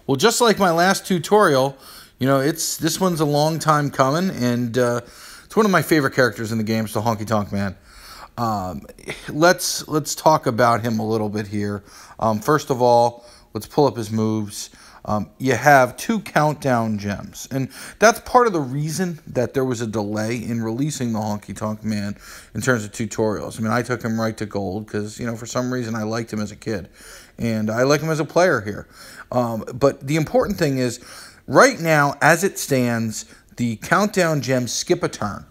Well, just like my last tutorial, you know, this one's a long time coming, and it's one of my favorite characters in the game. It's the Honky Tonk Man. Let's talk about him a little bit here. First of all, let's pull up his moves. You have 2 countdown gems, and that's part of the reason that there was a delay in releasing the Honky Tonk Man in terms of tutorials. I mean, I took him right to gold because, you know, for some reason I liked him as a kid, and I like him as a player here. But the important thing is, right now, as it stands, the countdown gems skip a turn,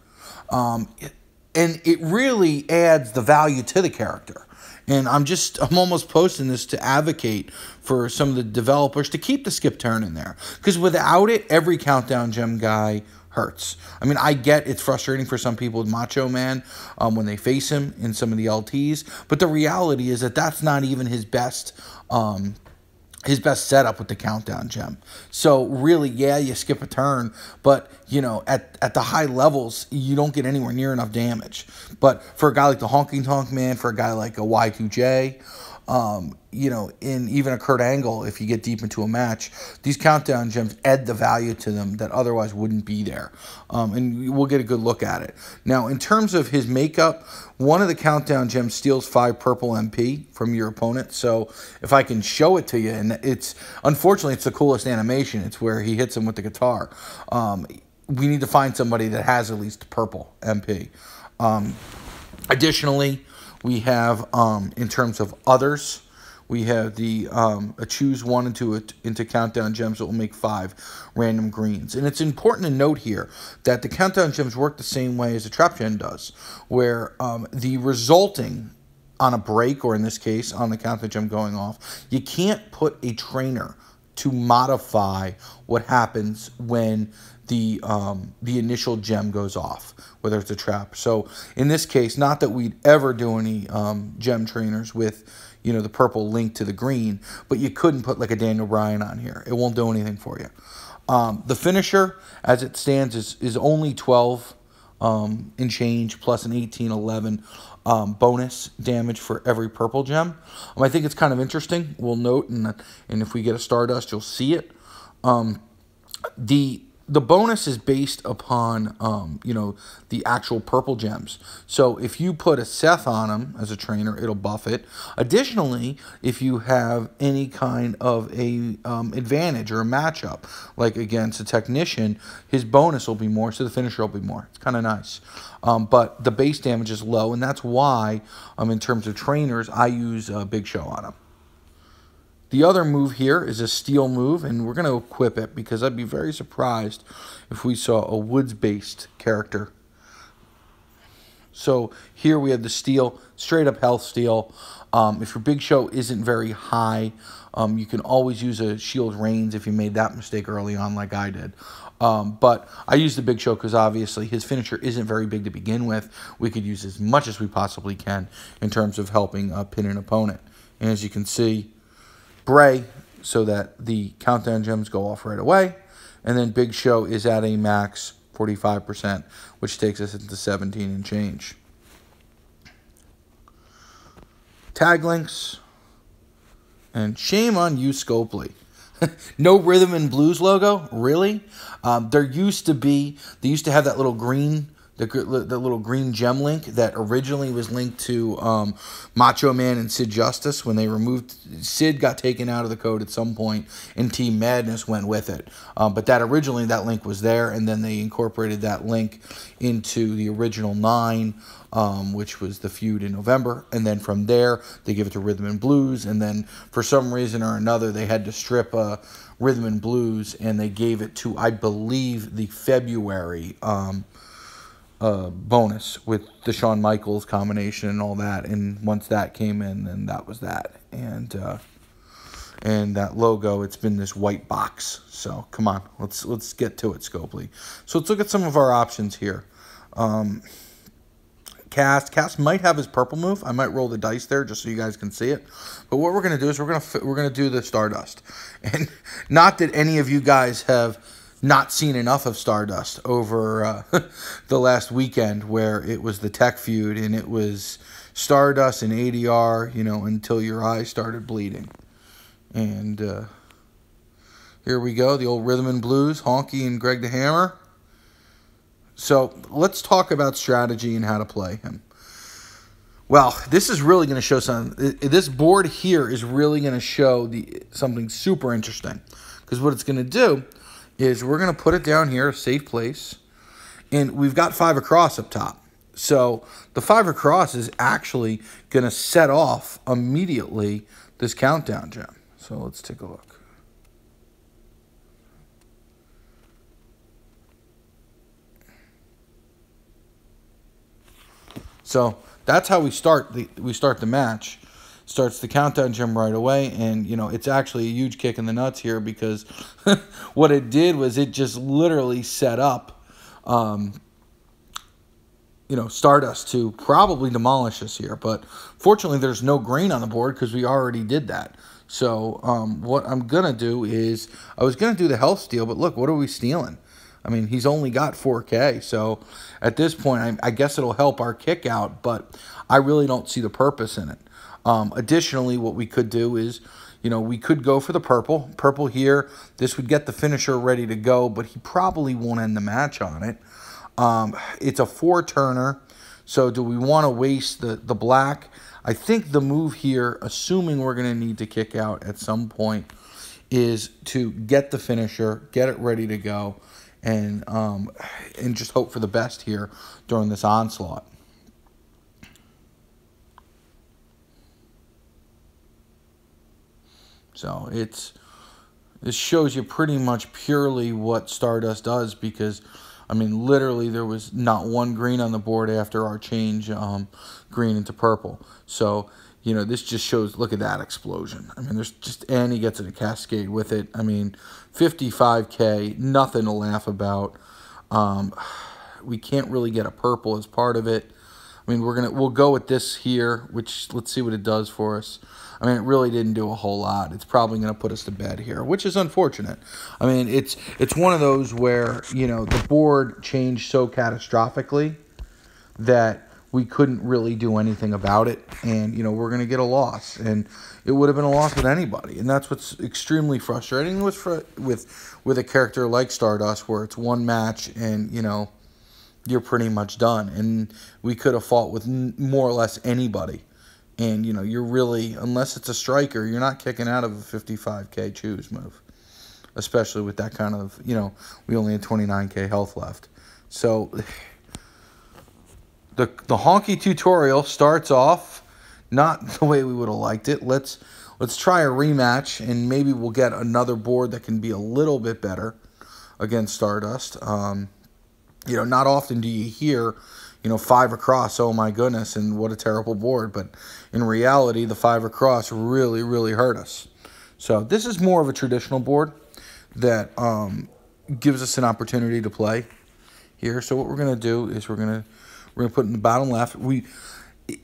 and it really adds the value to the character. And I'm almost posting this to advocate for some of the developers to keep the skip turn in there. Because without it, every countdown gem guy hurts. I mean, I get it's frustrating for some people with Macho Man when they face him in some of the LTs. But the reality is that that's not even his best setup with the countdown gem. So really, yeah, you skip a turn, but you know, at the high levels, you don't get anywhere near enough damage. But for a guy like the Honky Tonk Man, for a guy like a Y2J, you know, in even a Kurt Angle, if you get deep into a match, these countdown gems add the value to them that otherwise wouldn't be there. And we'll get a good look at it. Now, in terms of his makeup, one of the countdown gems steals 5 purple MP from your opponent. So if I can show it to you, and unfortunately, it's the coolest animation. It's where he hits him with the guitar. We need to find somebody that has at least purple MP. Additionally, we have, in terms of others, we have the choose 1 into countdown gems that will make 5 random greens. And it's important to note here that the countdown gems work the same way as a trap gem does, where the resulting on a break, or in this case, on the countdown gem going off, you can't put a trainer to modify what happens when the initial gem goes off, whether it's a trap. So in this case, not that we'd ever do any gem trainers with, you know, the purple link to the green, but you couldn't put like a Daniel Bryan on here. It won't do anything for you. The finisher, as it stands, is only 12 in change, plus an 18-11 bonus damage for every purple gem. I think it's kind of interesting. We'll note, and if we get a Stardust, you'll see it. The bonus is based upon, you know, the actual purple gems. So if you put a Seth on him as a trainer, it'll buff it. Additionally, if you have any kind of a advantage or a matchup, like against a technician, his bonus will be more, so the finisher will be more. It's kind of nice. But the base damage is low, and that's why, in terms of trainers, I use Big Show on him. The other move here is a steel move, and we're going to equip it because I'd be very surprised if we saw a woods-based character. So here we have the steel, straight up health steel. If your Big Show isn't very high, you can always use a shield reigns if you made that mistake early on like I did. But I use the Big Show because obviously his finisher isn't very big to begin with. We could use as much as we possibly can in terms of helping pin an opponent. And as you can see, Bray, so that the countdown gems go off right away. And then Big Show is at a max 45%, which takes us into 17 and change. Tag links. And shame on you, Scopely. No Rhythm and Blues logo? Really? They used to have that little green, the little green gem link that originally was linked to Macho Man and Sid Justice. When they removed, Sid got taken out of the code at some point, and Team Madness went with it. But originally that link was there, and then they incorporated that link into the original 9, which was the feud in November. And then from there, they give it to Rhythm and Blues, and then for some reason or another, they had to strip Rhythm and Blues, and they gave it to, I believe, the February bonus with the Shawn Michaels combination and all that. And once that came in, then that was that. And that logo, it's been this white box. So come on, let's get to it, Scopely. So let's look at some of our options here. Cass might have his purple move. I might roll the dice there just so you guys can see it. But what we're gonna do is we're gonna do the Stardust. And not that any of you guys have not seen enough of Stardust over the last weekend, where it was the tech feud and it was Stardust and ADR, you know, until your eyes started bleeding. And Here we go, the old rhythm and blues, Honky and Greg the Hammer. So let's talk about strategy and how to play him. Well, this is really going to show something. This board here is really going to show something super interesting. Because what it's going to do is we're going to put it down here, a safe place. And we've got 5 across up top. So the 5 across is actually going to set off immediately this countdown gem. So let's take a look. So that's how we start the match. Starts the countdown gem right away, and you know it's actually a huge kick in the nuts here because what it did was it just literally set up, you know, Stardust to probably demolish us here. But fortunately, there's no green on the board because we already did that. So what I'm gonna do is I was gonna do the health steal, but look, what are we stealing? I mean, he's only got 4K, so at this point, I guess it'll help our kick out, but I really don't see the purpose in it. Additionally, what we could do is, you know, we could go for the purple. Purple here, this would get the finisher ready to go, but he probably won't end the match on it. It's a 4-turner, so do we want to waste the black? I think the move here, assuming we're going to need to kick out at some point, is to get the finisher, get it ready to go, and just hope for the best here during this onslaught. So this shows you pretty much purely what Stardust does because, I mean, literally there was not one green on the board after our change green into purple. So, you know, this just shows, look at that explosion. I mean, there's just, and he gets in a cascade with it. I mean, 55K, nothing to laugh about. We can't really get a purple as part of it. I mean, we'll go with this here, which let's see what it does for us. I mean, it really didn't do a whole lot. It's probably going to put us to bed here, which is unfortunate. I mean, it's one of those where, you know, the board changed so catastrophically that we couldn't really do anything about it, and you know we're going to get a loss, and it would have been a loss with anybody, and that's what's extremely frustrating with a character like Stardust, where it's one match and you know you're pretty much done, and we could have fought with more or less anybody, and you know you're really, unless it's a striker, you're not kicking out of a 55K choose move, especially with that kind of, you know, we only had 29K health left, so. The Honky tutorial starts off not the way we would have liked it. Let's try a rematch, and maybe we'll get another board that can be a little bit better against Stardust. You know, not often do you hear, you know, 5 across, oh my goodness, and what a terrible board. But in reality, the 5 across really, really hurt us. So this is more of a traditional board that gives us an opportunity to play here. So what we're going to do is we're going to put in the bottom left.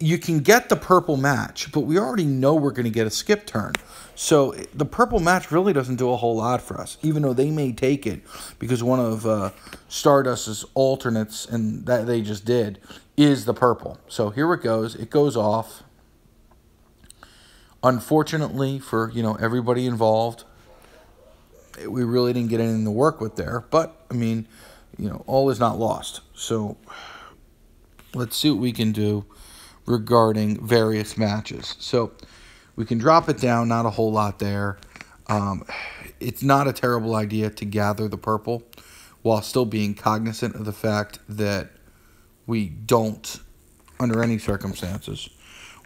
You can get the purple match, but we already know we're going to get a skip turn. So the purple match really doesn't do a whole lot for us, even though they may take it because one of Stardust's alternates, and that they just did, is the purple. So here it goes. It goes off. Unfortunately for, you know, everybody involved, we really didn't get anything to work with there. But, I mean, you know, all is not lost. So let's see what we can do regarding various matches. So we can drop it down, not a whole lot there. It's not a terrible idea to gather the purple while still being cognizant of the fact that we don't, under any circumstances,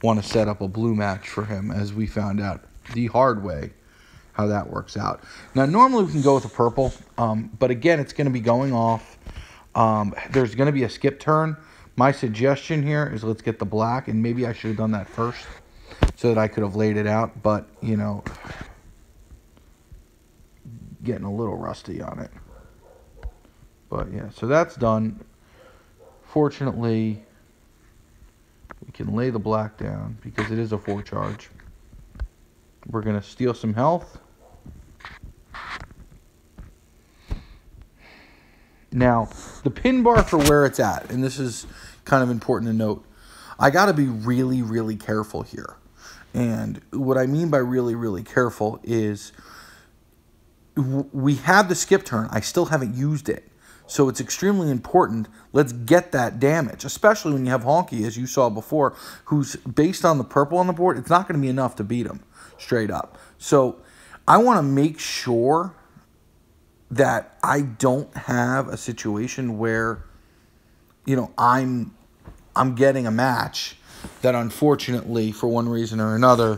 want to set up a blue match for him, as we found out the hard way how that works out. Now, normally we can go with a purple, but again, it's going to be going off. There's going to be a skip turn. My suggestion here is let's get the black, and maybe I should have done that first so that I could have laid it out, but, you know, getting a little rusty on it. But, yeah, so that's done. Fortunately, we can lay the black down because it is a 4 charge. We're going to steal some health. Now, the pin bar for where it's at, and this is kind of important to note, I got to be really, really careful here. And what I mean by really, really careful is we have the skip turn. I still haven't used it. So it's extremely important. Let's get that damage, especially when you have Honky, as you saw before, who's based on the purple on the board. It's not going to be enough to beat him straight up. So I want to make sure that I don't have a situation where, you know, I'm getting a match that unfortunately, for one reason or another,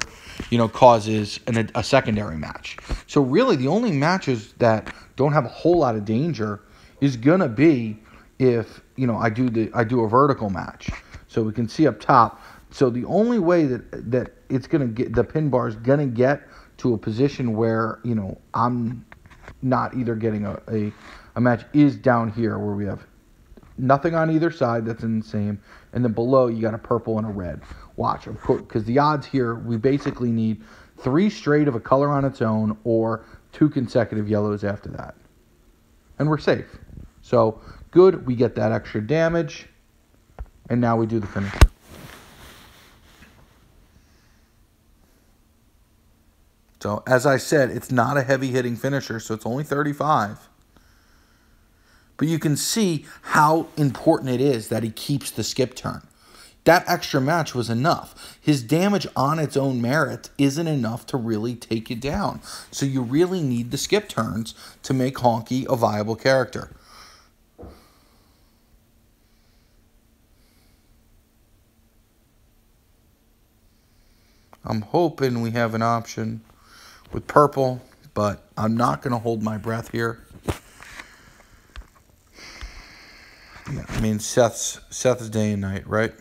you know, causes a secondary match. So really the only matches that don't have a whole lot of danger is gonna be if, you know, I do a vertical match. So we can see up top. So the only way that it's gonna get, the pin bar is gonna get to a position where, you know, I'm not either getting a match is down here where we have nothing on either side that's in the same, and then below you got a purple and a red. Watch, of course, because the odds here, we basically need 3 straight of a color on its own or 2 consecutive yellows after that. And we're safe. So, good, we get that extra damage, and now we do the finisher. So, as I said, it's not a heavy-hitting finisher, so it's only 35. But you can see how important it is that he keeps the skip turn. That extra match was enough. His damage on its own merit isn't enough to really take you down. So you really need the skip turns to make Honky a viable character. I'm hoping we have an option with purple, but I'm not going to hold my breath here. I mean, Seth's day and night, right?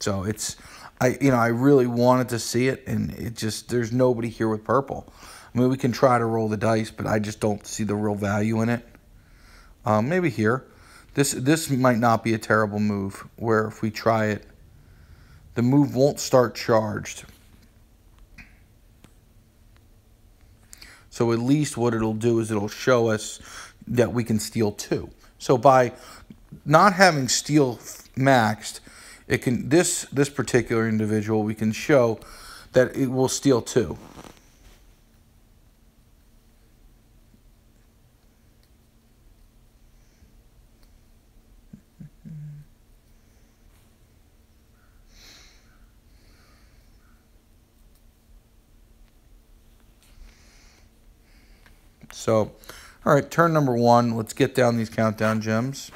So it's, I really wanted to see it, and it just, there's nobody here with purple. I mean, we can try to roll the dice, but I just don't see the real value in it. Maybe here. This might not be a terrible move, where if we try it, the move won't start charged. So at least what it'll do is it'll show us that we can steal 2. So by not having steal maxed, it can this particular individual, we can show that it will steal 2. So, all right, turn number 1. Let's get down these countdown gems.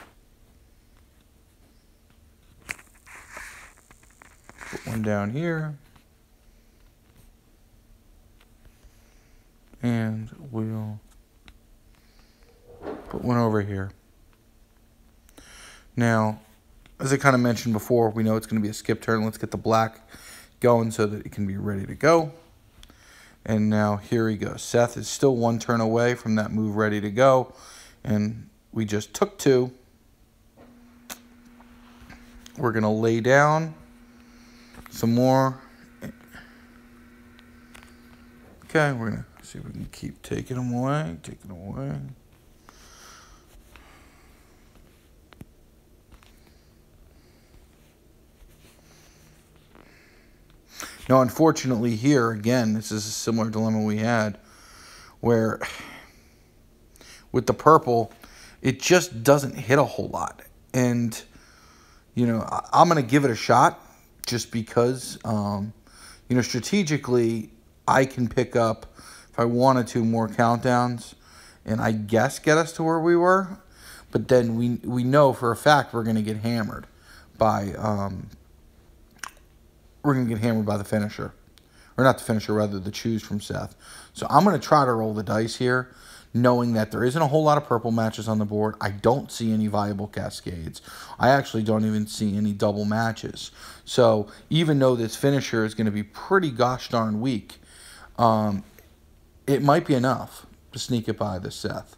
Put one down here. And we'll put one over here. Now, as I kind of mentioned before, we know it's going to be a skip turn. Let's get the black going so that it can be ready to go. And now here he goes. Seth is still 1 turn away from that move ready to go. And we just took 2. We're going to lay down some more. Okay, we're going to see if we can keep taking them away. Now, unfortunately here, again, this is a similar dilemma we had, where with the purple, it just doesn't hit a whole lot. And, you know, I'm going to give it a shot just because, you know, strategically, I can pick up, if I wanted to, more countdowns and I guess get us to where we were. But then we know for a fact we're going to get hammered by... we're going to get hammered by the finisher. Or not the finisher, rather the choose from Seth. So I'm going to try to roll the dice here, knowing that there isn't a whole lot of purple matches on the board. I don't see any viable cascades. I actually don't even see any double matches. So even though this finisher is going to be pretty gosh darn weak, it might be enough to sneak it by the Seth.